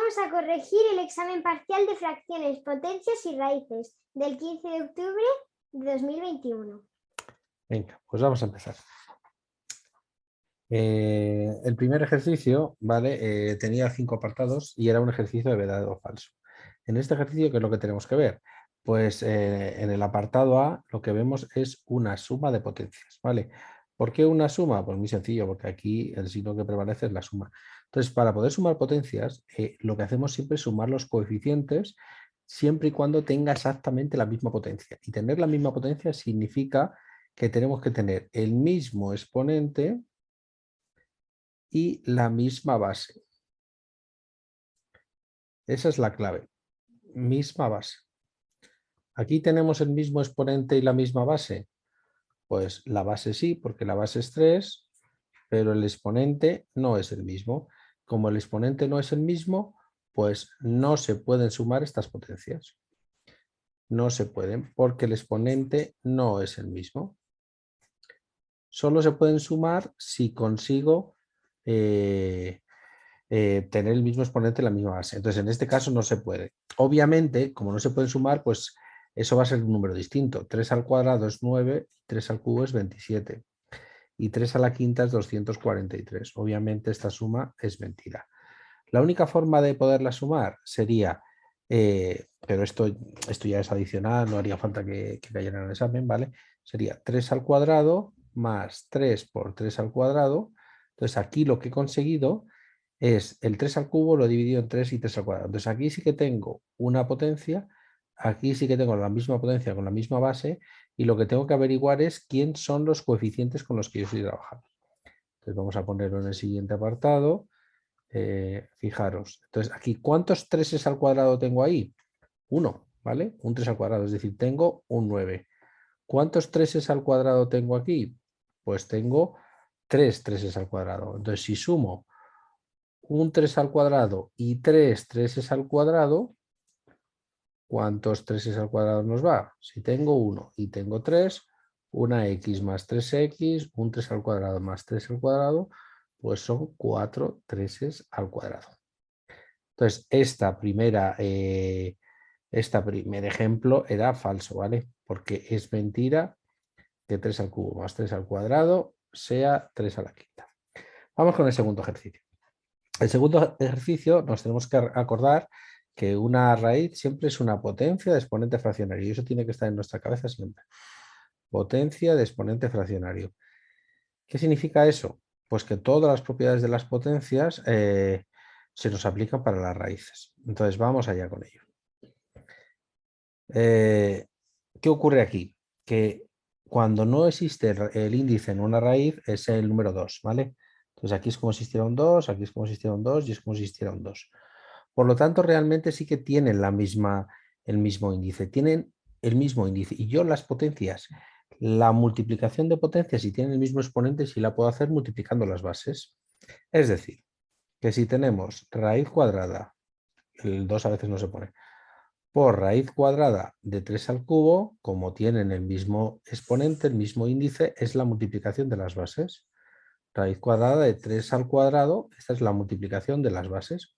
Vamos a corregir el examen parcial de fracciones, potencias y raíces del 15 de octubre de 2021. Venga, pues vamos a empezar. El primer ejercicio, ¿vale? Tenía 5 apartados y era un ejercicio de verdadero o falso. En este ejercicio, ¿qué es lo que tenemos que ver? Pues en el apartado A lo que vemos es una suma de potencias, ¿vale? ¿Por qué una suma? Pues muy sencillo, porque aquí el signo que prevalece es la suma. Entonces, para poder sumar potencias, lo que hacemos siempre es sumar los coeficientes siempre y cuando tenga exactamente la misma potencia. Y tener la misma potencia significa que tenemos que tener el mismo exponente y la misma base. Esa es la clave, misma base. ¿Aquí tenemos el mismo exponente y la misma base? Pues la base sí, porque la base es 3, pero el exponente no es el mismo. Como el exponente no es el mismo, pues no se pueden sumar estas potencias. No se pueden, porque el exponente no es el mismo. Solo se pueden sumar si consigo tener el mismo exponente en la misma base. Entonces, en este caso no se puede. Obviamente, como no se pueden sumar, pues eso va a ser un número distinto. 3 al cuadrado es 9, 3 al cubo es 27 y 3 a la quinta es 243. Obviamente esta suma es mentira. La única forma de poderla sumar sería, pero esto ya es adicional, no haría falta que cayera en el examen, ¿vale? Sería 3 al cuadrado más 3 por 3 al cuadrado. Entonces aquí lo que he conseguido es el 3 al cubo, lo he dividido en 3 y 3 al cuadrado. Entonces aquí sí que tengo una potencia, aquí sí que tengo la misma potencia con la misma base y lo que tengo que averiguar es quién son los coeficientes con los que yo estoy trabajando. Entonces vamos a ponerlo en el siguiente apartado. Fijaros, entonces aquí, ¿cuántos 3 al cuadrado tengo ahí? 1, ¿vale? Un 3 al cuadrado, es decir, tengo un 9. ¿Cuántos 3 al cuadrado tengo aquí? Pues tengo 3 3 al cuadrado. Entonces, si sumo un 3 al cuadrado y 3 3 al cuadrado, ¿cuántos 3 al cuadrado nos va? Si tengo 1 y tengo 3, una x más 3x, un 3 al cuadrado más 3 al cuadrado, pues son 4 3 al cuadrado. Entonces, este primer ejemplo era falso, ¿vale? Porque es mentira que 3 al cubo más 3 al cuadrado sea 3 a la quinta. Vamos con el segundo ejercicio. El segundo ejercicio nos tenemos que acordar que una raíz siempre es una potencia de exponente fraccionario y eso tiene que estar en nuestra cabeza siempre. Potencia de exponente fraccionario. ¿Qué significa eso? Pues que todas las propiedades de las potencias se nos aplican para las raíces. Entonces vamos allá con ello. ¿Qué ocurre aquí? Que cuando no existe el índice en una raíz es el número 2, ¿vale? Entonces aquí es como si existiera un 2, aquí es como si existiera un 2 y es como si existiera un 2. Por lo tanto, realmente sí que tienen el mismo índice, tienen el mismo índice. Y yo las potencias, la multiplicación de potencias, si tienen el mismo exponente, sí la puedo hacer multiplicando las bases. Es decir, que si tenemos raíz cuadrada, el 2 a veces no se pone, por raíz cuadrada de 3 al cubo, como tienen el mismo exponente, el mismo índice, es la multiplicación de las bases. Raíz cuadrada de 3 al cuadrado, esta es la multiplicación de las bases.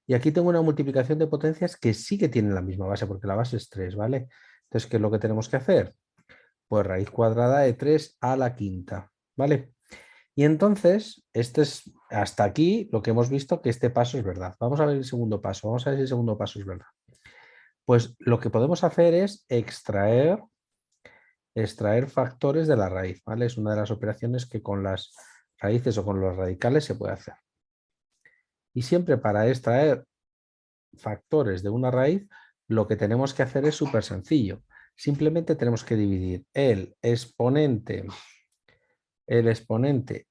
Y aquí tengo una multiplicación de potencias que sí que tienen la misma base, porque la base es 3, ¿vale? Entonces, ¿qué es lo que tenemos que hacer? Pues raíz cuadrada de 3 a la quinta, ¿vale? Y entonces, hasta aquí lo que hemos visto, que este paso es verdad. Vamos a ver el segundo paso, vamos a ver si el segundo paso es verdad. Pues lo que podemos hacer es extraer factores de la raíz, ¿vale? Es una de las operaciones que con las raíces o con los radicales se puede hacer. Y siempre para extraer factores de una raíz, lo que tenemos que hacer es súper sencillo. Simplemente tenemos que dividir el exponente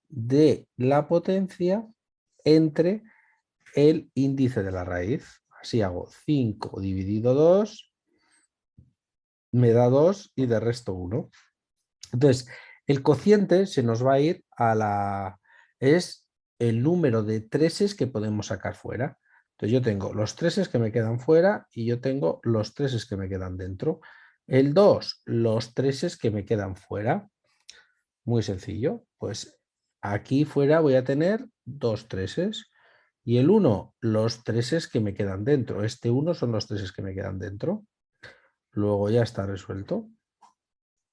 de la potencia entre el índice de la raíz. Así hago 5 dividido 2, me da 2 y de resto 1. Entonces, el cociente se nos va a ir es el número de treses que podemos sacar fuera. Entonces yo tengo los treses que me quedan fuera y yo tengo los treses que me quedan dentro. El 2, los treses que me quedan fuera. Muy sencillo. Pues aquí fuera voy a tener 2 treses. Y el 1, los treses que me quedan dentro. Este 1 son los treses que me quedan dentro. Luego ya está resuelto.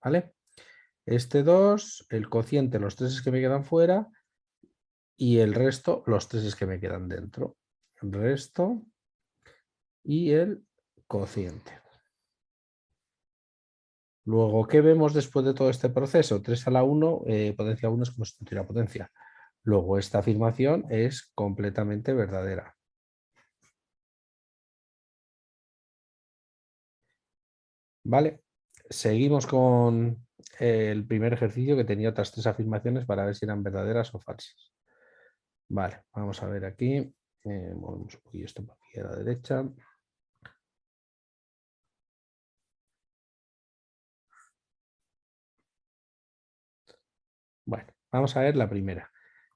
¿Vale? Este 2, el cociente, los treses que me quedan fuera. Y el resto, los treses que me quedan dentro. El resto y el cociente. Luego, ¿qué vemos después de todo este proceso? 3 a la 1, potencia 1 es como si no tuviera potencia. Luego, esta afirmación es completamente verdadera. Vale, seguimos con el primer ejercicio que tenía otras 3 afirmaciones para ver si eran verdaderas o falsas. Vale, vamos a ver aquí. Movemos un poquito esto para aquí a la derecha. Bueno, vamos a ver la primera,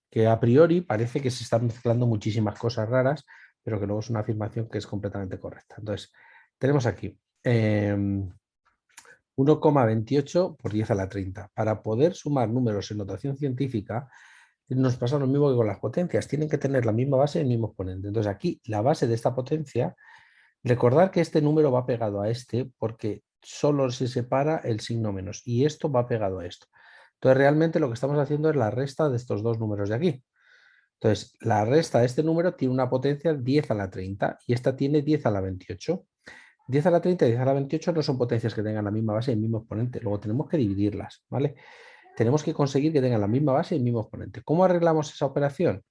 que a priori parece que se están mezclando muchísimas cosas raras, pero que luego es una afirmación que es completamente correcta. Entonces, tenemos aquí 1,28 por 10 a la 30. Para poder sumar números en notación científica, nos pasa lo mismo que con las potencias. Tienen que tener la misma base y el mismo exponente. Entonces, aquí la base de esta potencia, recordar que este número va pegado a este porque solo se separa el signo menos y esto va pegado a esto. Entonces, realmente lo que estamos haciendo es la resta de estos dos números de aquí. Entonces, la resta de este número tiene una potencia 10 a la 30 y esta tiene 10 a la 28. 10 a la 30 y 10 a la 28 no son potencias que tengan la misma base y el mismo exponente. Luego tenemos que dividirlas, ¿vale? Tenemos que conseguir que tengan la misma base y el mismo exponente. ¿Cómo arreglamos esa operación?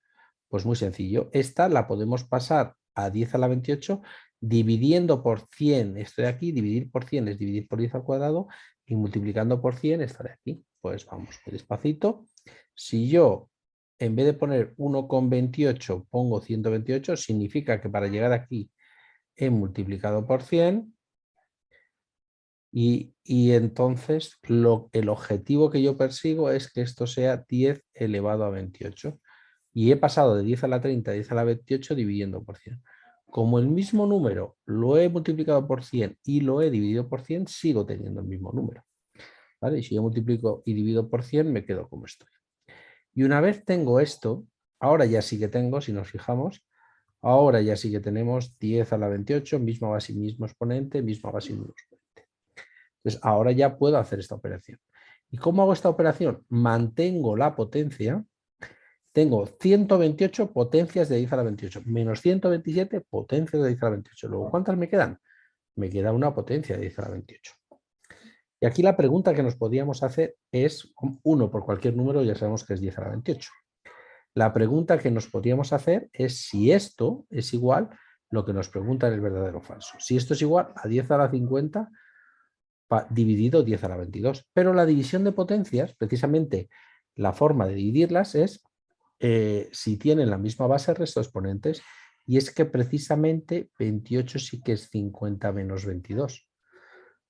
Pues muy sencillo. Esta la podemos pasar a 10 a la 28 dividiendo por 100 esto de aquí. Dividir por 100 es dividir por 10 al cuadrado y multiplicando por 100 esta de aquí. Pues vamos muy despacito. Si yo en vez de poner 1,28 pongo 128, significa que para llegar aquí he multiplicado por 100 y entonces el objetivo que yo persigo es que esto sea 10 elevado a 28. Y he pasado de 10 a la 30 a 10 a la 28 dividiendo por 100. Como el mismo número lo he multiplicado por 100 y lo he dividido por 100, sigo teniendo el mismo número. ¿Vale? Y si yo multiplico y divido por 100, me quedo como estoy. Y una vez tengo esto, ahora ya sí que tengo, si nos fijamos, ahora ya sí que tenemos 10 a la 28, misma base y mismo exponente, misma base y mismo exponente. Entonces, ahora ya puedo hacer esta operación. ¿Y cómo hago esta operación? Mantengo la potencia. Tengo 128 potencias de 10 a la 28, menos 127 potencias de 10 a la 28. Luego, ¿cuántas me quedan? Me queda una potencia de 10 a la 28. Y aquí la pregunta que nos podíamos hacer es, 1 por cualquier número ya sabemos que es 10 a la 28. La pregunta que nos podríamos hacer es si esto es igual, lo que nos preguntan es verdadero o falso. Si esto es igual a 10 a la 50 dividido 10 a la 22. Pero la división de potencias, precisamente la forma de dividirlas es si tienen la misma base el resto de exponentes, y es que precisamente 28 sí que es 50 menos 22.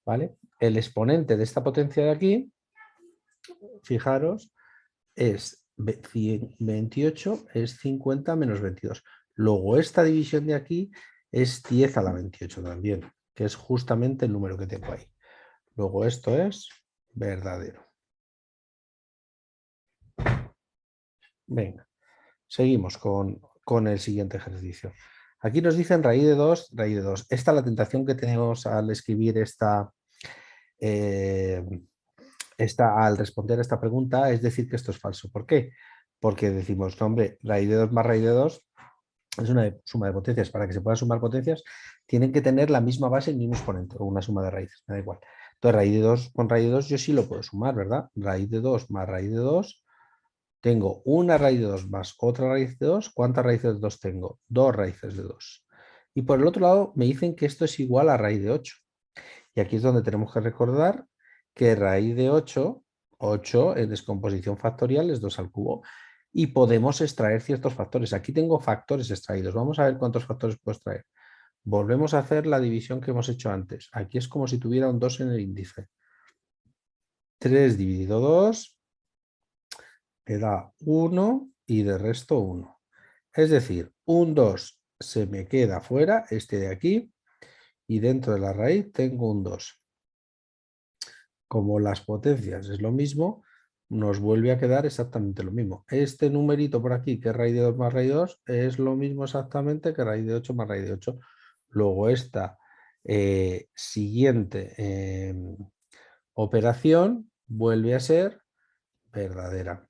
¿Vale? El exponente de esta potencia de aquí, fijaros, es 28 es 50 menos 22. Luego esta división de aquí es 10 a la 28 también, que es justamente el número que tengo ahí. Luego esto es verdadero. Venga, seguimos con el siguiente ejercicio. Aquí nos dicen raíz de 2, raíz de 2. Esta es la tentación que tenemos al escribir al responder esta pregunta, es decir que esto es falso. ¿Por qué? Porque decimos, no, hombre, raíz de 2 más raíz de 2 es una suma de potencias. Para que se puedan sumar potencias, tienen que tener la misma base y el mismo exponente, o una suma de raíces, me da igual. Entonces, raíz de 2 con raíz de 2 yo sí lo puedo sumar, ¿verdad? Raíz de 2 más raíz de 2. Tengo una raíz de 2 más otra raíz de 2. ¿Cuántas raíces de 2 tengo? 2 raíces de 2. Y por el otro lado me dicen que esto es igual a raíz de 8. Y aquí es donde tenemos que recordar que raíz de 8, 8 en descomposición factorial es 2 al cubo. Y podemos extraer ciertos factores. Aquí tengo factores extraídos. Vamos a ver cuántos factores puedo extraer. Volvemos a hacer la división que hemos hecho antes. Aquí es como si tuviera un 2 en el índice. 3 dividido 2 me da 1 y de resto 1. Es decir, un 2 se me queda fuera, este de aquí, y dentro de la raíz tengo un 2. Como las potencias es lo mismo, nos vuelve a quedar exactamente lo mismo. Este numerito por aquí, que es raíz de 2 más raíz de 2, es lo mismo exactamente que raíz de 8 más raíz de 8. Luego esta siguiente operación vuelve a ser verdadera.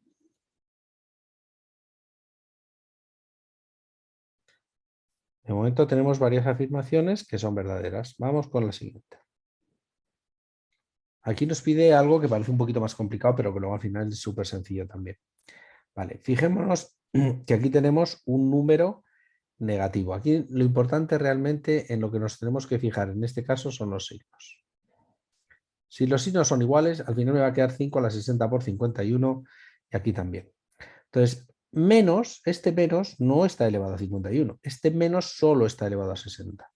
De momento tenemos varias afirmaciones que son verdaderas. Vamos con la siguiente. Aquí nos pide algo que parece un poquito más complicado, pero que luego al final es súper sencillo también. Vale, fijémonos que aquí tenemos un número negativo. Aquí lo importante realmente en lo que nos tenemos que fijar en este caso son los signos. Si los signos son iguales, al final me va a quedar 5 a la 60 por 51 y aquí también. Entonces, menos, este menos no está elevado a 51, este menos solo está elevado a 60.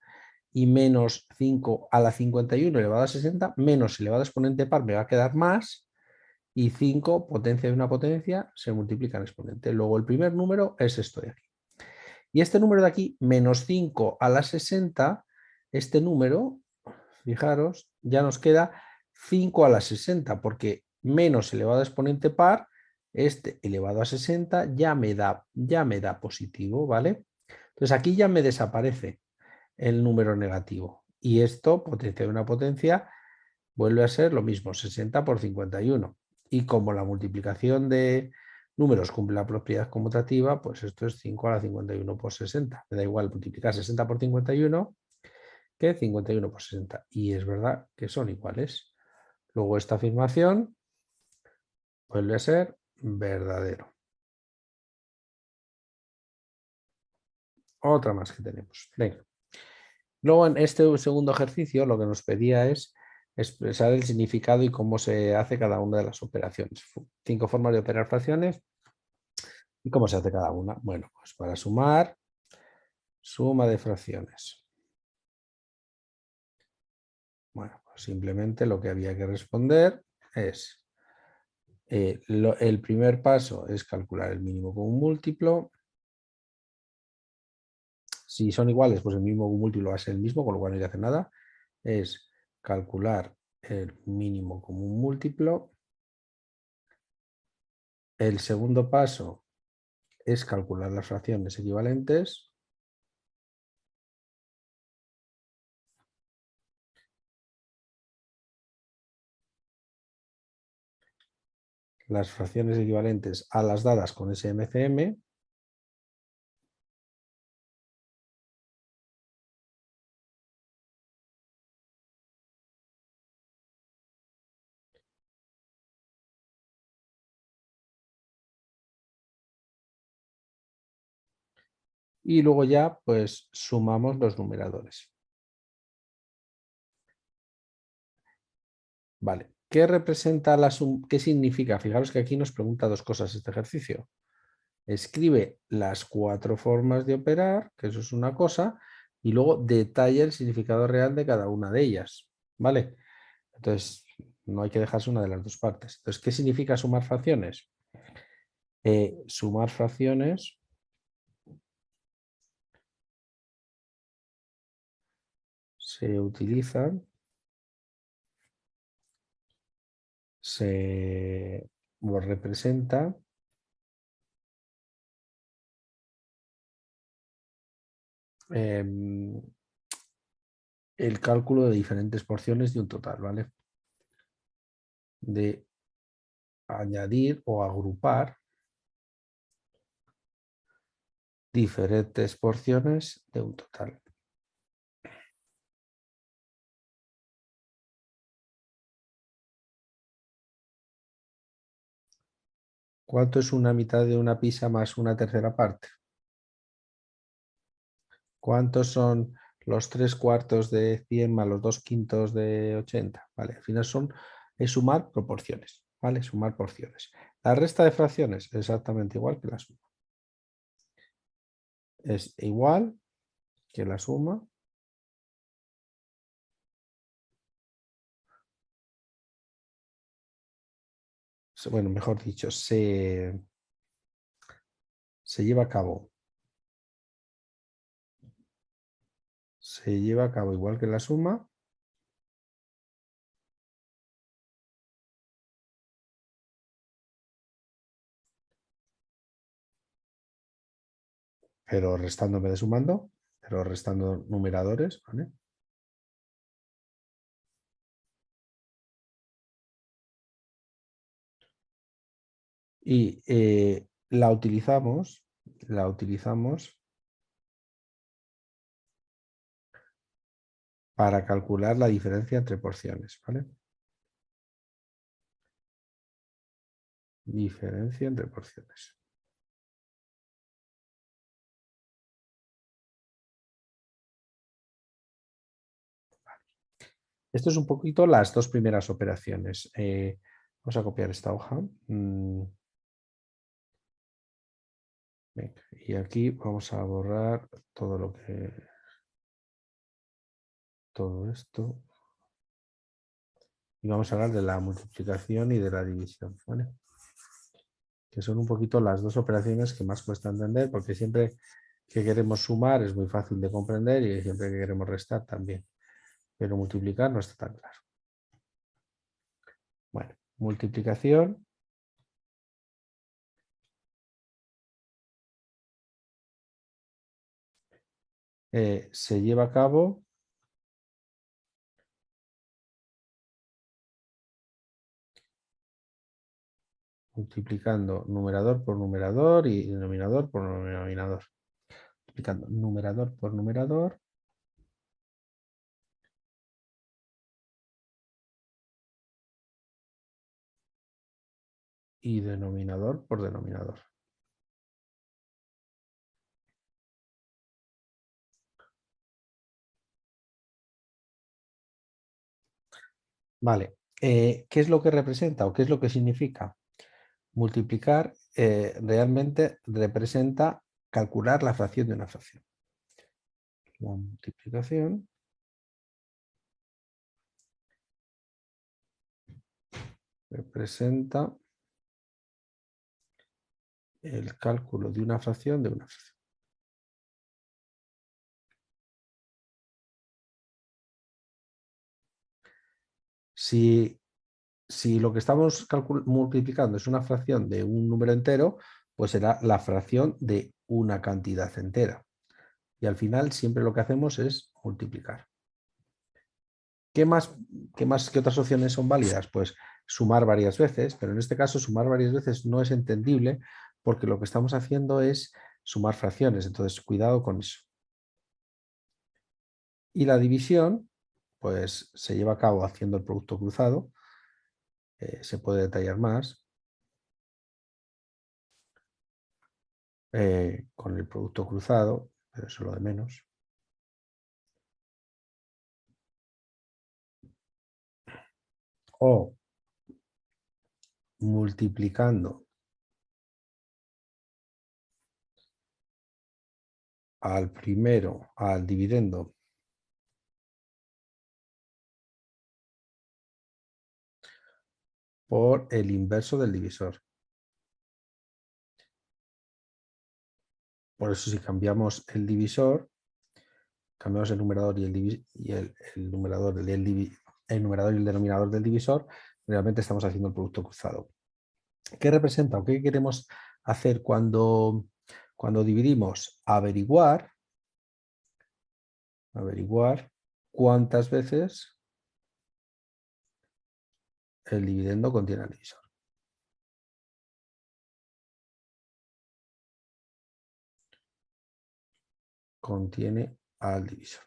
Y menos 5 a la 51 elevado a 60, menos elevado a exponente par me va a quedar más, y 5, potencia de una potencia, se multiplica en exponente. Luego el primer número es esto de aquí. Y este número de aquí, menos 5 a la 60, este número, fijaros, ya nos queda 5 a la 60, porque menos elevado a exponente par, este elevado a 60 ya me da positivo, ¿vale? Entonces aquí ya me desaparece el número negativo. Y esto, potencia de una potencia, vuelve a ser lo mismo, 60 por 51. Y como la multiplicación de números cumple la propiedad conmutativa, pues esto es 5 a la 51 por 60. Me da igual multiplicar 60 por 51 que 51 por 60. Y es verdad que son iguales. Luego esta afirmación vuelve a ser verdadero. Otra más que tenemos. Venga. Luego en este segundo ejercicio lo que nos pedía es expresar el significado y cómo se hace cada una de las operaciones. 5 formas de operar fracciones y cómo se hace cada una. Bueno, pues para sumar, suma de fracciones. Bueno, pues simplemente lo que había que responder es, el primer paso es calcular el mínimo común múltiplo. Si son iguales, pues el mínimo común múltiplo va a ser el mismo, con lo cual no hay que hacer nada. Es calcular el mínimo común múltiplo. El segundo paso es calcular las fracciones equivalentes. Las fracciones equivalentes a las dadas con SMCM. Y luego ya pues sumamos los numeradores. Vale, ¿qué representa la suma? ¿Qué significa? Fijaros que aquí nos pregunta dos cosas este ejercicio. Escribe las 4 formas de operar, que eso es una cosa, y luego detalla el significado real de cada una de ellas. ¿Vale? Entonces, no hay que dejarse una de las dos partes. Entonces, ¿qué significa sumar fracciones? Sumar fracciones se utilizan, se representa el cálculo de diferentes porciones de un total, ¿vale? De añadir o agrupar diferentes porciones de un total. ¿Cuánto es una mitad de una pizza más una tercera parte? ¿Cuántos son los 3/4 de 100 más los 2/5 de 80? Vale, al final es sumar proporciones, ¿vale? Sumar porciones. La resta de fracciones, exactamente igual que la suma. Es igual que la suma bueno, mejor dicho, se lleva a cabo. Se lleva a cabo igual que la suma pero restando en vez de sumando, pero restando numeradores, ¿vale? Y la utilizamos para calcular la diferencia entre porciones, ¿vale? Diferencia entre porciones. Esto es un poquito las dos primeras operaciones. Vamos a copiar esta hoja. Venga, y aquí vamos a borrar todo esto. Y vamos a hablar de la multiplicación y de la división, ¿vale? Que son un poquito las dos operaciones que más cuesta entender, porque siempre que queremos sumar es muy fácil de comprender y siempre que queremos restar también. Pero multiplicar no está tan claro. Bueno, multiplicación. Se lleva a cabo multiplicando numerador por numerador y denominador por denominador. Multiplicando numerador por numerador y denominador por denominador. Vale, ¿qué es lo que representa o qué es lo que significa? Multiplicar realmente representa calcular la fracción de una fracción. La multiplicación representa el cálculo de una fracción de una fracción. Si lo que estamos multiplicando es una fracción de un número entero, pues será la fracción de una cantidad entera. Y al final siempre lo que hacemos es multiplicar. ¿Qué otras opciones son válidas? Pues sumar varias veces, pero en este caso sumar varias veces no es entendible porque lo que estamos haciendo es sumar fracciones, entonces cuidado con eso. Y la división, pues se lleva a cabo haciendo el producto cruzado, se puede detallar más, con el producto cruzado, pero eso es lo de menos. O multiplicando al primero, al dividendo, por el inverso del divisor. Por eso si cambiamos el divisor, cambiamos el numerador y el numerador y el denominador del divisor, realmente estamos haciendo el producto cruzado. ¿Qué representa o qué queremos hacer cuando dividimos? Averiguar cuántas veces el dividendo contiene al divisor. Contiene al divisor.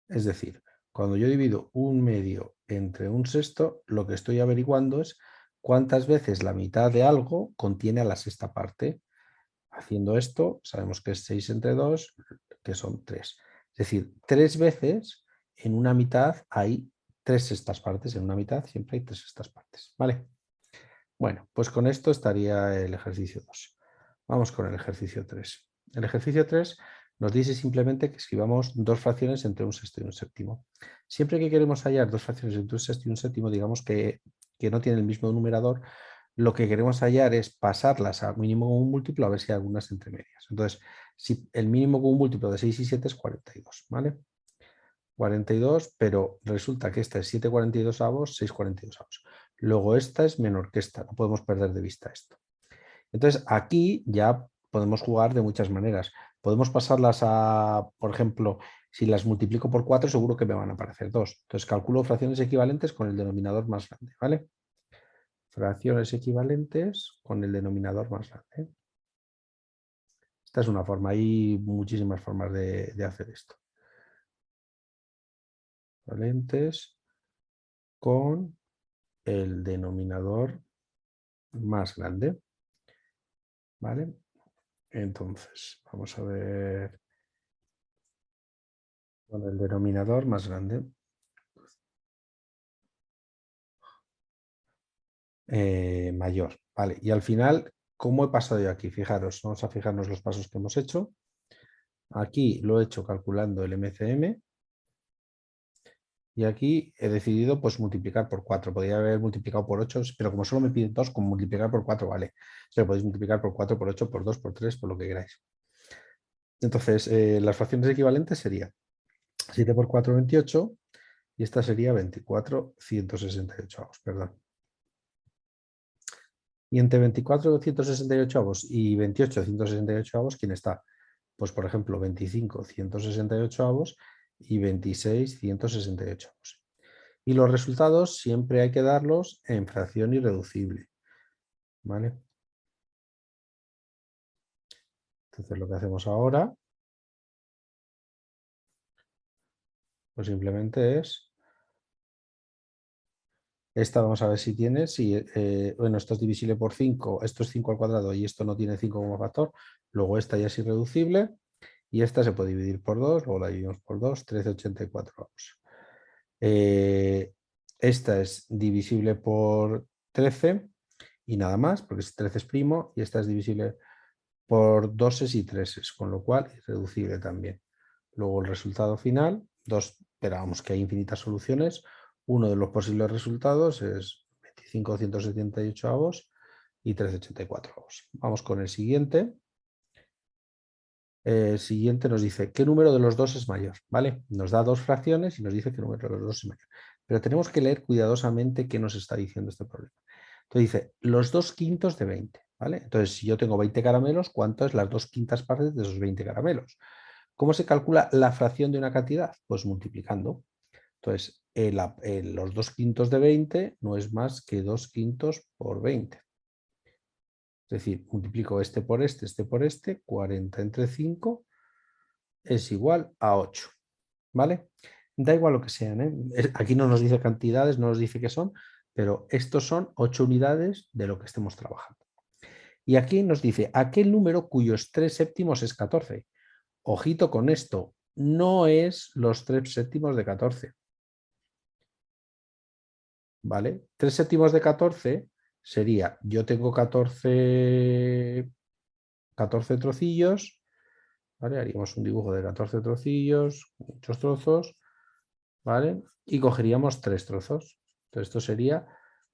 Es decir, cuando yo divido un medio entre un sexto, lo que estoy averiguando es cuántas veces la mitad de algo contiene a la sexta parte. Haciendo esto, sabemos que es 6 entre 2, que son 3. Es decir, 3 veces en una mitad hay 3 sextas partes. En una mitad siempre hay 3 sextas partes. ¿Vale? Bueno, pues con esto estaría el ejercicio 2. Vamos con el ejercicio 3. El ejercicio 3 nos dice simplemente que escribamos dos fracciones entre un sexto y un séptimo. Siempre que queremos hallar dos fracciones entre un sexto y un séptimo, digamos que no tienen el mismo numerador, lo que queremos hallar es pasarlas a mínimo común múltiplo a ver si hay algunas entre medias. Entonces, si el mínimo común múltiplo de 6 y 7 es 42, ¿vale? 42, pero resulta que esta es 7/42, 6/42. Luego esta es menor que esta, no podemos perder de vista esto. Entonces aquí ya podemos jugar de muchas maneras. Podemos pasarlas a, por ejemplo, si las multiplico por 4, seguro que me van a aparecer 2. Entonces calculo fracciones equivalentes con el denominador más grande, ¿vale? Fracciones equivalentes con el denominador más grande. Esta es una forma, hay muchísimas formas de hacer esto. Equivalentes con el denominador más grande, ¿vale? Entonces, vamos a ver con el denominador más grande. Mayor, ¿vale? Y al final, ¿cómo he pasado yo aquí? Fijaros, vamos a fijarnos los pasos que hemos hecho. Aquí lo he hecho calculando el MCM y aquí he decidido pues multiplicar por 4. Podría haber multiplicado por 8, pero como solo me piden 2, con multiplicar por 4 vale. Pero podéis multiplicar por 4, por 8, por 2, por 3, por lo que queráis. Entonces, las fracciones equivalentes serían 7 por 4, 28, y esta sería 24, 168, perdón. Y entre 24, 168 y 28, 168, ¿quién está? Pues, por ejemplo, 25, 168 y 26, 168. Y los resultados siempre hay que darlos en fracción irreducible, ¿vale? Entonces lo que hacemos ahora, pues simplemente es, esta vamos a ver si tiene, bueno, esto es divisible por 5, esto es 5 al cuadrado y esto no tiene 5 como factor, luego esta ya es irreducible y esta se puede dividir por 2, luego la dividimos por 2, 13,84. Esta es divisible por 13 y nada más, porque 13 es primo, y esta es divisible por 2 y 3, con lo cual es reducible también. Luego el resultado final, pero vamos que hay infinitas soluciones. Uno de los posibles resultados es 25, 178 y 13,84. Vamos con el siguiente. El siguiente nos dice qué número de los dos es mayor, ¿vale? Nos da dos fracciones y nos dice qué número de los dos es mayor. Pero tenemos que leer cuidadosamente qué nos está diciendo este problema. Entonces dice los 2/5 de 20, ¿vale? Entonces, si yo tengo 20 caramelos, ¿cuánto es las 2/5 partes de esos 20 caramelos? ¿Cómo se calcula la fracción de una cantidad? Pues multiplicando. Entonces, los 2/5 de 20 no es más que 2/5 por 20. Es decir, multiplico este por este, 40 entre 5 es igual a 8, ¿vale? Da igual lo que sean, ¿eh? Aquí no nos dice cantidades, no nos dice qué son, pero estos son 8 unidades de lo que estemos trabajando. Y aquí nos dice aquel número cuyos 3/7 es 14. Ojito con esto, no es los 3/7 de 14. ¿Vale? 3/7 de 14 sería, yo tengo 14 trocillos, ¿vale? Haríamos un dibujo de 14 trocillos, muchos trozos, ¿vale? Y cogeríamos 3 trozos. Entonces esto sería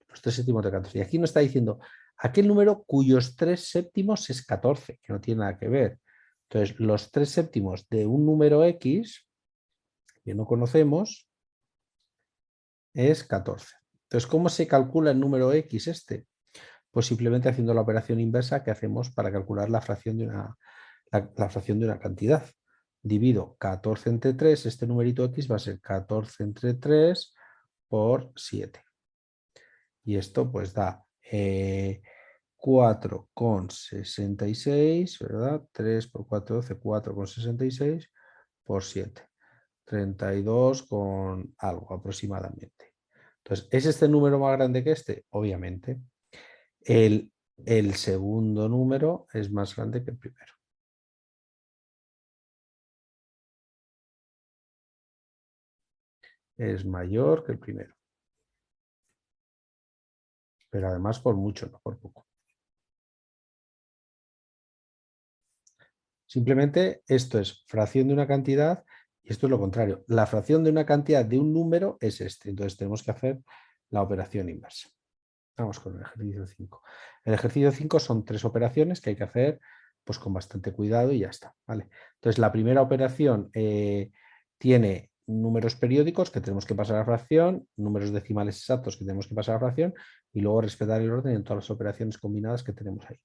los 3/7 de 14. Y aquí nos está diciendo aquel número cuyos 3/7 es 14, que no tiene nada que ver. Entonces los 3/7 de un número X, que no conocemos, es 14. Entonces, ¿cómo se calcula el número X este? Pues simplemente haciendo la operación inversa que hacemos para calcular la fracción de una cantidad. Divido 14 entre 3, este numerito X va a ser 14 entre 3 por 7. Y esto pues da 4,66, ¿verdad? 3 por 4, 12, 4,66 por 7. 32 con algo aproximadamente. Entonces, ¿es este número más grande que este? Obviamente. El segundo número es más grande que el primero. Es mayor que el primero. Pero además por mucho, no por poco. Simplemente esto es fracción de una cantidad y esto es lo contrario. La fracción de una cantidad de un número es este. Entonces tenemos que hacer la operación inversa. Vamos con el ejercicio 5. El ejercicio 5 son 3 operaciones que hay que hacer pues, con bastante cuidado y ya está. ¿Vale? Entonces la primera operación tiene números periódicos que tenemos que pasar a fracción, números decimales exactos que tenemos que pasar a fracción y luego respetar el orden en todas las operaciones combinadas que tenemos ahí.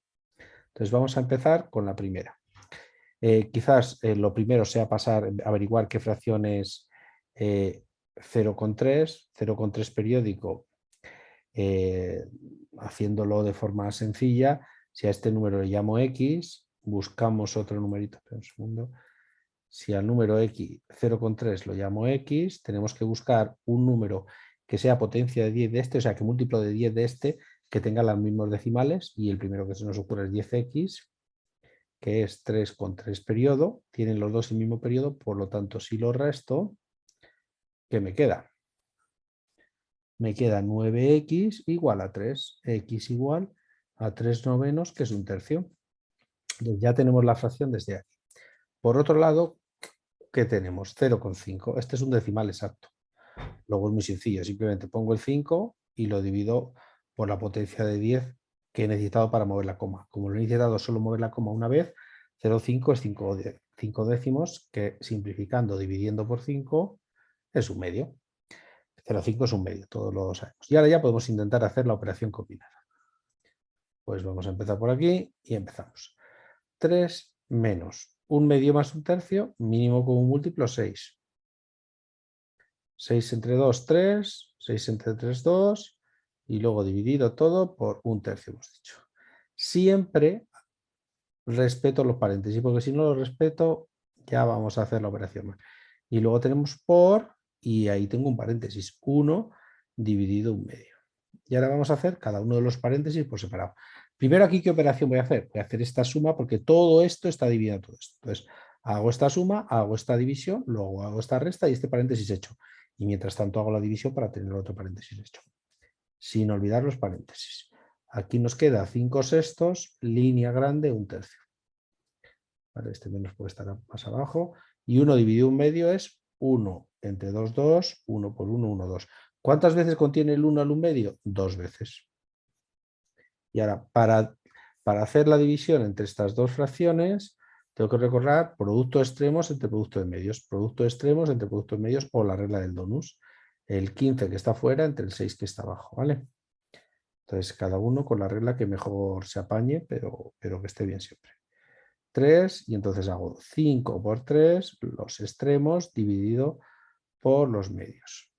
Entonces vamos a empezar con la primera. Quizás lo primero sea averiguar qué fracción es 0,3, 0,3 periódico, haciéndolo de forma sencilla. Si a este número le llamo X, buscamos otro numerito, espera un segundo. Si al número X 0,3 lo llamo X, tenemos que buscar un número que sea potencia de 10 de este, o sea, que múltiplo de 10 de este, que tenga los mismos decimales, y el primero que se nos ocurre es 10X, que es 3,3 periodo, tienen los dos el mismo periodo, por lo tanto, si lo resto, ¿qué me queda? Me queda 9X igual a 3, X igual a 3 novenos, que es un tercio. Entonces ya tenemos la fracción desde aquí. Por otro lado, ¿qué tenemos? 0,5. Este es un decimal exacto. Luego es muy sencillo, simplemente pongo el 5 y lo divido por la potencia de 10 que he necesitado para mover la coma. Como lo he necesitado solo mover la coma una vez, 0,5 es 5 décimos, que simplificando, dividiendo por 5, es un medio. 0,5 es un medio, todos lo sabemos. Y ahora ya podemos intentar hacer la operación combinada. Pues vamos a empezar por aquí y empezamos. 3 menos un medio más un tercio, mínimo común múltiplo 6. 6 entre 2, 3, 6 entre 3, 2, y luego dividido todo por un tercio, hemos dicho. Siempre respeto los paréntesis, porque si no los respeto, ya vamos a hacer la operación mal. Y luego tenemos por, y ahí tengo un paréntesis, 1 dividido un medio. Y ahora vamos a hacer cada uno de los paréntesis por separado. Primero aquí, ¿qué operación voy a hacer? Voy a hacer esta suma porque todo esto está dividido en todo esto. Entonces, hago esta suma, hago esta división, luego hago esta resta y este paréntesis hecho. Y mientras tanto hago la división para tener otro paréntesis hecho. Sin olvidar los paréntesis. Aquí nos queda 5 sextos, línea grande, un tercio. Vale, este menos puede estar más abajo. Y 1 dividido un medio es 1 entre 2, 2, 1 por 1, 1, 2. ¿Cuántas veces contiene el 1 al 1 medio? 2 veces. Y ahora, para hacer la división entre estas dos fracciones, tengo que recordar producto de extremos entre producto de medios. Producto de extremos entre producto de medios, o la regla del donus. El 15 que está fuera entre el 6 que está abajo, ¿vale? Entonces, cada uno con la regla que mejor se apañe, pero que esté bien siempre. 3, y entonces hago 5 por 3, los extremos, dividido por los medios.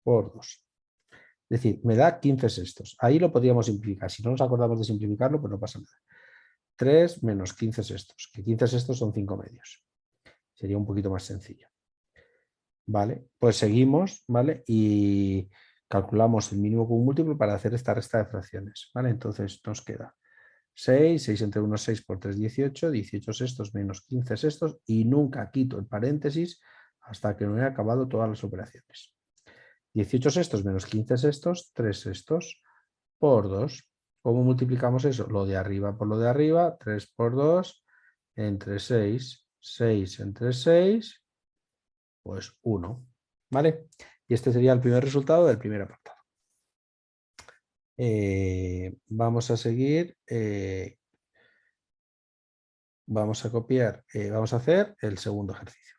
Por 2. Es decir, me da 15 sextos. Ahí lo podríamos simplificar. Si no nos acordamos de simplificarlo, pues no pasa nada. 3 menos 15 sextos, que 15 sextos son 5 medios. Sería un poquito más sencillo. Vale, pues seguimos, ¿vale? Y calculamos el mínimo común múltiplo para hacer esta resta de fracciones, ¿vale? Entonces nos queda 6, 6 entre 1 es 6 por 3, 18, 18 sextos menos 15 sextos, y nunca quito el paréntesis hasta que no he acabado todas las operaciones. 18 sextos menos 15 sextos, 3 sextos por 2. ¿Cómo multiplicamos eso? Lo de arriba por lo de arriba, 3 por 2, entre 6, 6 entre 6, pues 1. ¿Vale? Y este sería el primer resultado del primer apartado. Vamos a seguir. Vamos a copiar, vamos a hacer el segundo ejercicio.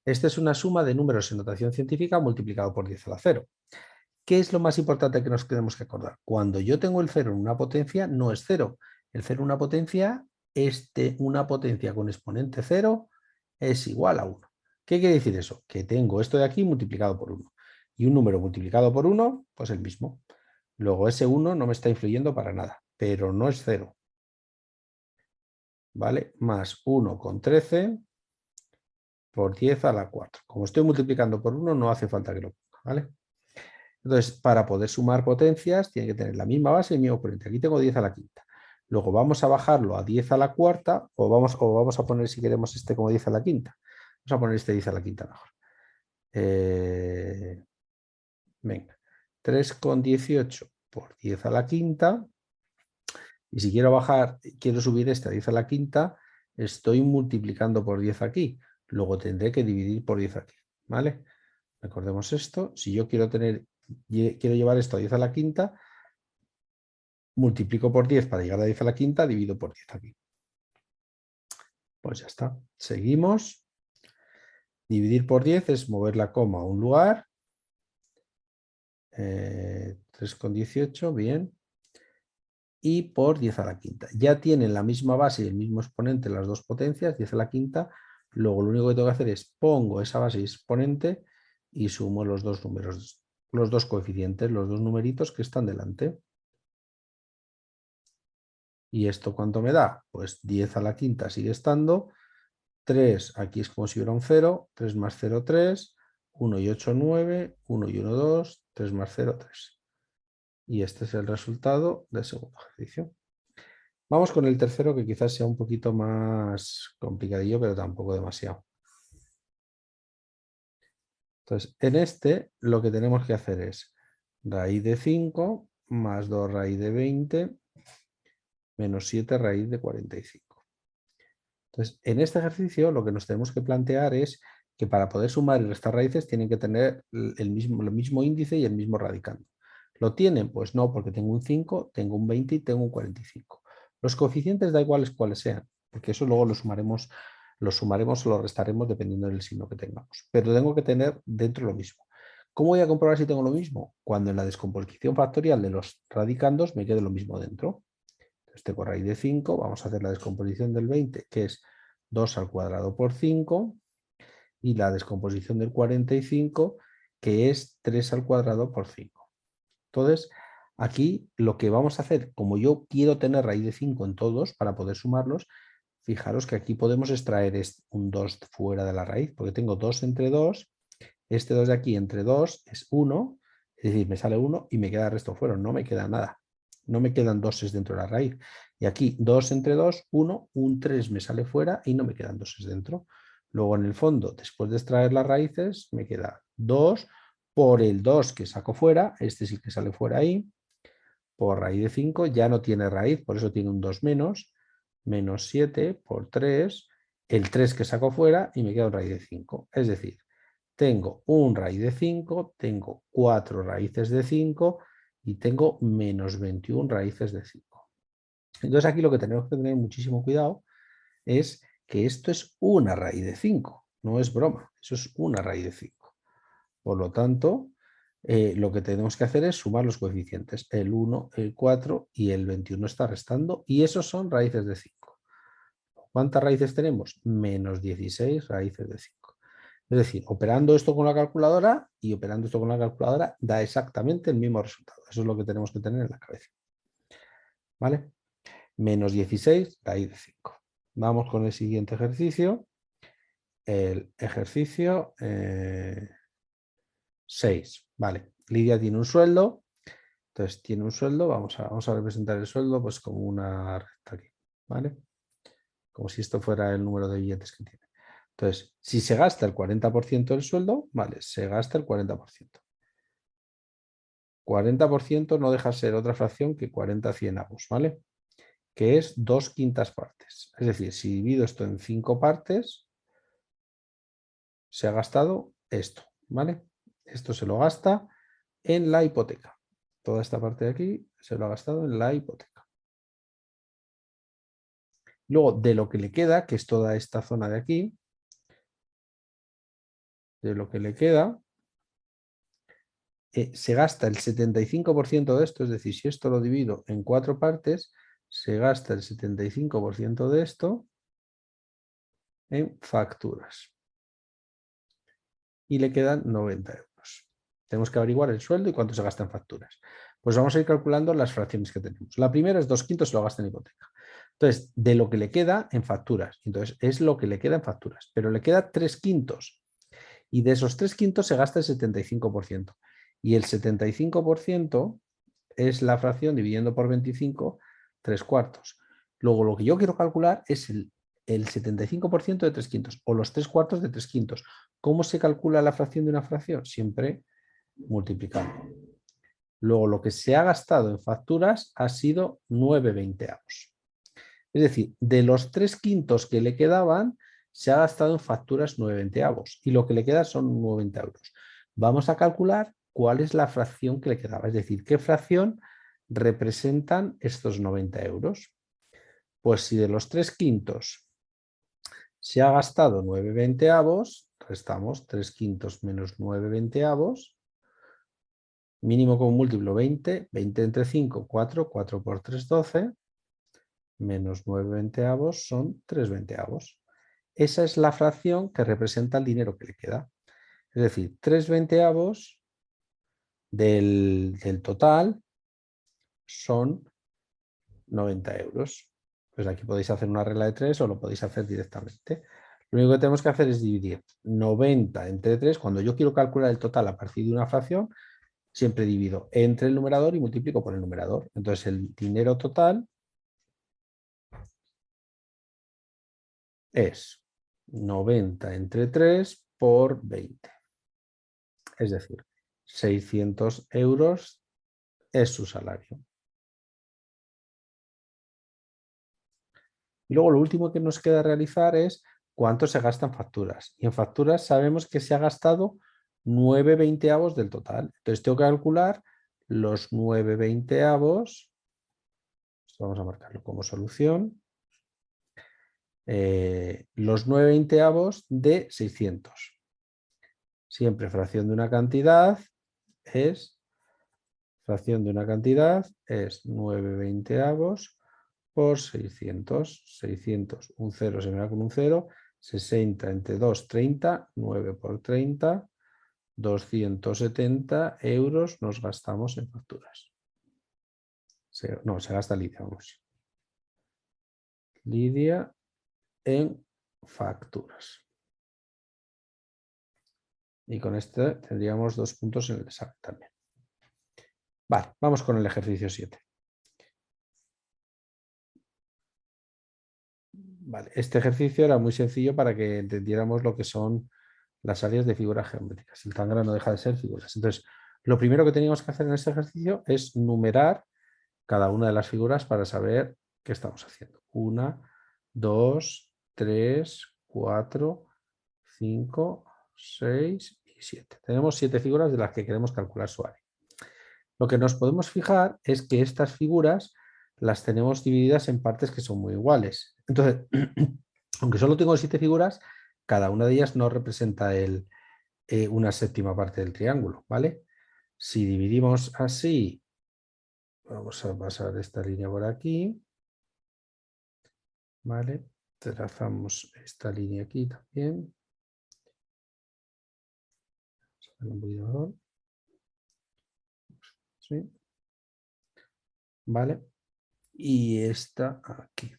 Esta es una suma de números en notación científica multiplicado por 10 a la 0. ¿Qué es lo más importante que nos tenemos que acordar? Cuando yo tengo el 0 en una potencia, no es 0. El 0 en una potencia es una potencia con exponente 0 es igual a 1. ¿Qué quiere decir eso? Que tengo esto de aquí multiplicado por 1. Y un número multiplicado por 1, pues el mismo. Luego ese 1 no me está influyendo para nada, pero no es 0. ¿Vale? Más 1,13 por 10 a la 4. Como estoy multiplicando por 1, no hace falta que lo ponga, ¿vale? Entonces, para poder sumar potencias, tiene que tener la misma base y el mismo exponente. Aquí tengo 10 a la quinta. Luego vamos a bajarlo a 10 a la cuarta, o vamos a poner, si queremos, este como 10 a la quinta. Vamos a poner este 10 a la quinta mejor. Venga, 3,18 por 10 a la quinta. Y si quiero quiero subir este a 10 a la quinta, estoy multiplicando por 10 aquí. Luego tendré que dividir por 10 aquí, ¿vale? Recordemos esto. Si yo quiero llevar esto a 10 a la quinta, multiplico por 10 para llegar a 10 a la quinta, divido por 10 aquí. Pues ya está. Seguimos. Dividir por 10 es mover la coma a un lugar. 3,18, bien. y por 10 a la quinta. Ya tienen la misma base y el mismo exponente las dos potencias, 10 a la quinta. Luego lo único que tengo que hacer es pongo esa base y exponente y sumo los dos números, los dos coeficientes, los dos numeritos que están delante. ¿Y esto cuánto me da? Pues 10 a la quinta sigue estando. 3, aquí es como si hubiera un 0, 3 más 0, 3, 1 y 8, 9, 1 y 1, 2, 3 más 0, 3. Y este es el resultado del segundo ejercicio. Vamos con el tercero, que quizás sea un poquito más complicadillo, pero tampoco demasiado. Entonces, en este lo que tenemos que hacer es raíz de 5 más 2 raíz de 20 menos 7 raíz de 45. Entonces, en este ejercicio lo que nos tenemos que plantear es que para poder sumar y restar raíces tienen que tener el mismo índice y el mismo radicando. ¿Lo tienen? Pues no, porque tengo un 5, tengo un 20 y tengo un 45. Los coeficientes da igual cuáles sean, porque eso luego lo sumaremos o lo restaremos dependiendo del signo que tengamos. Pero tengo que tener dentro lo mismo. ¿Cómo voy a comprobar si tengo lo mismo? Cuando en la descomposición factorial de los radicandos me quede lo mismo dentro. Entonces tengo raíz de 5, vamos a hacer la descomposición del 20, que es 2 al cuadrado por 5, y la descomposición del 45, que es 3 al cuadrado por 5. Entonces, aquí lo que vamos a hacer, como yo quiero tener raíz de 5 en todos para poder sumarlos, fijaros que aquí podemos extraer un 2 fuera de la raíz, porque tengo 2 entre 2, este 2 de aquí entre 2 es 1, es decir, me sale 1 y me queda el resto fuera, no me queda nada. No me quedan 2 dentro de la raíz. Y aquí 2 entre 2, 1, un 3 me sale fuera y no me quedan 2 dentro. Luego en el fondo, después de extraer las raíces, me queda 2 por el 2 que saco fuera, este sí que sale fuera ahí, por raíz de 5, ya no tiene raíz, por eso tiene un 2 menos, menos 7 por 3, el 3 que saco fuera y me queda un raíz de 5. Es decir, tengo un raíz de 5, tengo 4 raíces de 5 y tengo menos 21 raíces de 5. Entonces aquí lo que tenemos que tener muchísimo cuidado es que esto es una raíz de 5, no es broma, eso es una raíz de 5. Por lo tanto, lo que tenemos que hacer es sumar los coeficientes, el 1, el 4 y el 21 está restando, y esos son raíces de 5. ¿Cuántas raíces tenemos? Menos 16 raíces de 5. Es decir, operando esto con la calculadora y operando esto con la calculadora da exactamente el mismo resultado. Eso es lo que tenemos que tener en la cabeza. ¿Vale? Menos 16 raíz de 5. Vamos con el siguiente ejercicio. El ejercicio 6. Vale. Lidia tiene un sueldo. Entonces tiene un sueldo. Vamos a representar el sueldo pues como una recta aquí. ¿Vale? Como si esto fuera el número de billetes que tiene. Entonces, si se gasta el 40% del sueldo, vale, se gasta el 40%. 40% no deja de ser otra fracción que 40 cienavos, ¿vale? Que es 2/5 partes. Es decir, si divido esto en 5 partes, se ha gastado esto, ¿vale? Esto se lo gasta en la hipoteca. Toda esta parte de aquí se lo ha gastado en la hipoteca. Luego, de lo que le queda, que es toda esta zona de aquí, de lo que le queda, se gasta el 75% de esto, es decir, si esto lo divido en 4 partes, se gasta el 75% de esto en facturas. Y le quedan 90 euros. Tenemos que averiguar el sueldo y cuánto se gasta en facturas. Pues vamos a ir calculando las fracciones que tenemos. La primera es 2/5 se lo gasta en hipoteca. Entonces, de lo que le queda en facturas. Entonces, es lo que le queda en facturas. Pero le queda 3/5. Y de esos 3/5 se gasta el 75%. Y el 75% es la fracción dividiendo por 25, 3/4. Luego lo que yo quiero calcular es el 75% de 3/5 o los 3/4 de 3/5. ¿Cómo se calcula la fracción de una fracción? Siempre multiplicando. Luego lo que se ha gastado en facturas ha sido 9/20. Es decir, de los 3/5 que le quedaban, se ha gastado en facturas 9/20 y lo que le queda son 90 euros. Vamos a calcular cuál es la fracción que le quedaba, es decir, qué fracción representan estos 90 euros. Pues si de los 3/5 se ha gastado 9/20, restamos 3/5 menos 9/20, Mínimo como múltiplo 20, 20 entre 5, 4, 4 por 3, 12, menos 9 veinteavos son 3 veinteavos. Esa es la fracción que representa el dinero que le queda. Es decir, 3 veinteavos del total son 90 euros. Pues aquí podéis hacer una regla de 3 o lo podéis hacer directamente. Lo único que tenemos que hacer es dividir 90 entre 3. Cuando yo quiero calcular el total a partir de una fracción, siempre divido entre el numerador y multiplico por el numerador. Entonces el dinero total es 90 entre 3 por 20. Es decir, 600 euros es su salario. Y luego lo último que nos queda realizar es cuánto se gasta en facturas. Y en facturas sabemos que se ha gastado 9 veinteavos del total. Entonces tengo que calcular los 9 veinteavos. Vamos a marcarlo como solución. Los 9 veinteavos de 600. Siempre fracción de una cantidad es 9 veinteavos por 600. 600, un 0 se me va con un 0. 60 entre 2, 30. 9 por 30. 270 euros nos gastamos en facturas. No, se gasta Lidia, vamos. Lidia en facturas. Y con este tendríamos 2 puntos en el examen también. Vale, vamos con el ejercicio 7. Vale, este ejercicio era muy sencillo para que entendiéramos lo que son las áreas de figuras geométricas. El Tangram no deja de ser figuras. Entonces, lo primero que teníamos que hacer en este ejercicio es numerar cada una de las figuras para saber qué estamos haciendo. 1, 2, 3, 4, 5, 6 y 7. Tenemos 7 figuras de las que queremos calcular su área. Lo que nos podemos fijar es que estas figuras las tenemos divididas en partes que son muy iguales. Entonces, aunque solo tengo 7 figuras, cada una de ellas no representa una séptima parte del triángulo, ¿vale? Si dividimos así, vamos a pasar esta línea por aquí, ¿vale? Trazamos esta línea aquí también. Un poquito mejor. ¿Sí? ¿Vale? Y esta aquí.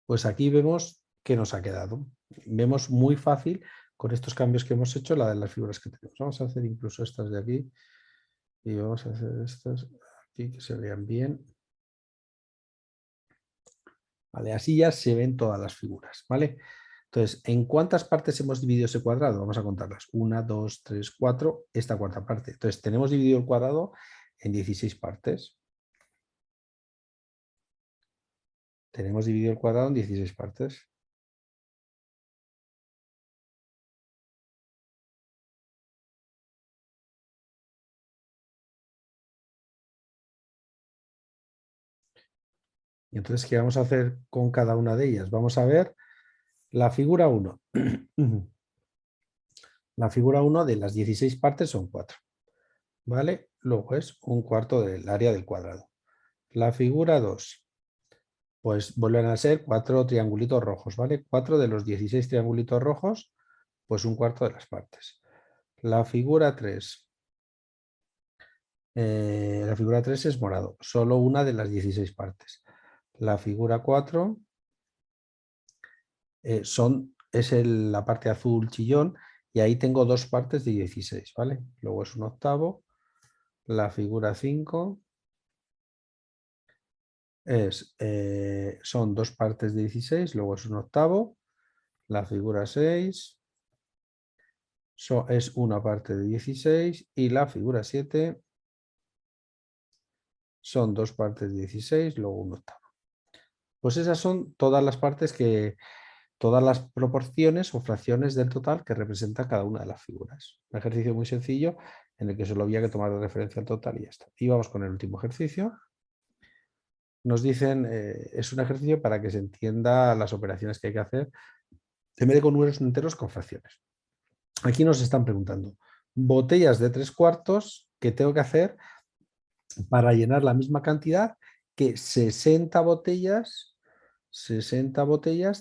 Pues aquí vemos que nos ha quedado. Vemos muy fácil con estos cambios que hemos hecho la de las figuras que tenemos. Vamos a hacer incluso estas de aquí y vamos a hacer estas aquí que se vean bien. Vale, así ya se ven todas las figuras, ¿vale? Entonces, ¿en cuántas partes hemos dividido ese cuadrado? Vamos a contarlas. 1, 2, 3, 4, esta cuarta parte. Entonces, tenemos dividido el cuadrado en 16 partes. Tenemos dividido el cuadrado en 16 partes. Y entonces, ¿qué vamos a hacer con cada una de ellas? Vamos a ver la figura 1. La figura 1 de las 16 partes son 4. ¿Vale? Luego es un cuarto del área del cuadrado. La figura 2. Pues vuelven a ser 4 triangulitos rojos, ¿vale? 4 de los 16 triangulitos rojos, pues un cuarto de las partes. La figura 3. La figura 3 es morado, solo una de las 16 partes. La figura 4 es la parte azul chillón y ahí tengo 2 partes de 16, ¿vale? Luego es un octavo. La figura 5 son 2 partes de 16, luego es un octavo. La figura 6 es una parte de 16 y la figura 7 son 2 partes de 16, luego un octavo. Pues esas son todas las partes todas las proporciones o fracciones del total que representa cada una de las figuras. Un ejercicio muy sencillo en el que solo había que tomar de referencia el total y ya está. Y vamos con el último ejercicio. Nos dicen, es un ejercicio para que se entienda las operaciones que hay que hacer en vez de con números enteros, con fracciones. Aquí nos están preguntando, botellas de 3/4 que tengo que hacer para llenar la misma cantidad que 60 botellas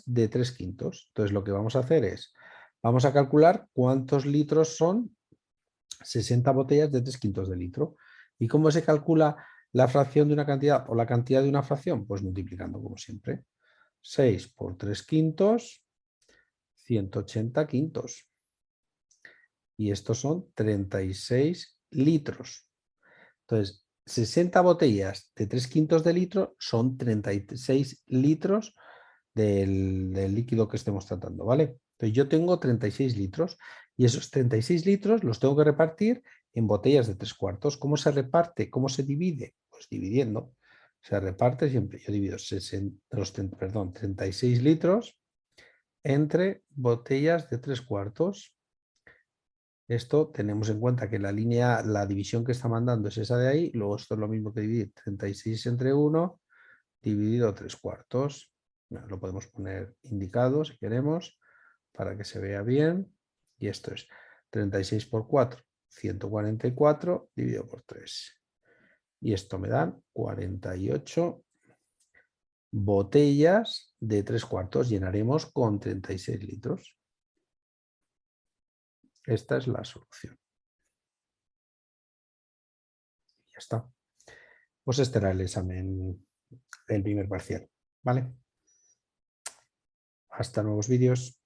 de 3/5. Entonces lo que vamos a hacer es, vamos a calcular cuántos litros son 60 botellas de 3/5 de litro. ¿Y cómo se calcula la fracción de una cantidad o la cantidad de una fracción? Pues multiplicando como siempre. 6 por 3/5, 180 quintos. Y estos son 36 litros. Entonces, 60 botellas de 3/5 de litro son 36 litros del líquido que estemos tratando, ¿vale? Entonces yo tengo 36 litros y esos 36 litros los tengo que repartir en botellas de 3/4. ¿Cómo se reparte? ¿Cómo se divide? Pues dividiendo. Se reparte siempre. Yo divido 36 litros entre botellas de 3/4. Esto tenemos en cuenta que la línea, la división que está mandando es esa de ahí. Luego esto es lo mismo que dividir 36 entre 1 dividido 3/4. Bueno, lo podemos poner indicado si queremos para que se vea bien. Y esto es 36 por 4, 144 dividido por 3. Y esto me dan 48 botellas de 3/4. Llenaremos con 36 litros. Esta es la solución. Ya está. Pues este era el examen, el primer parcial. ¿Vale? Hasta nuevos vídeos.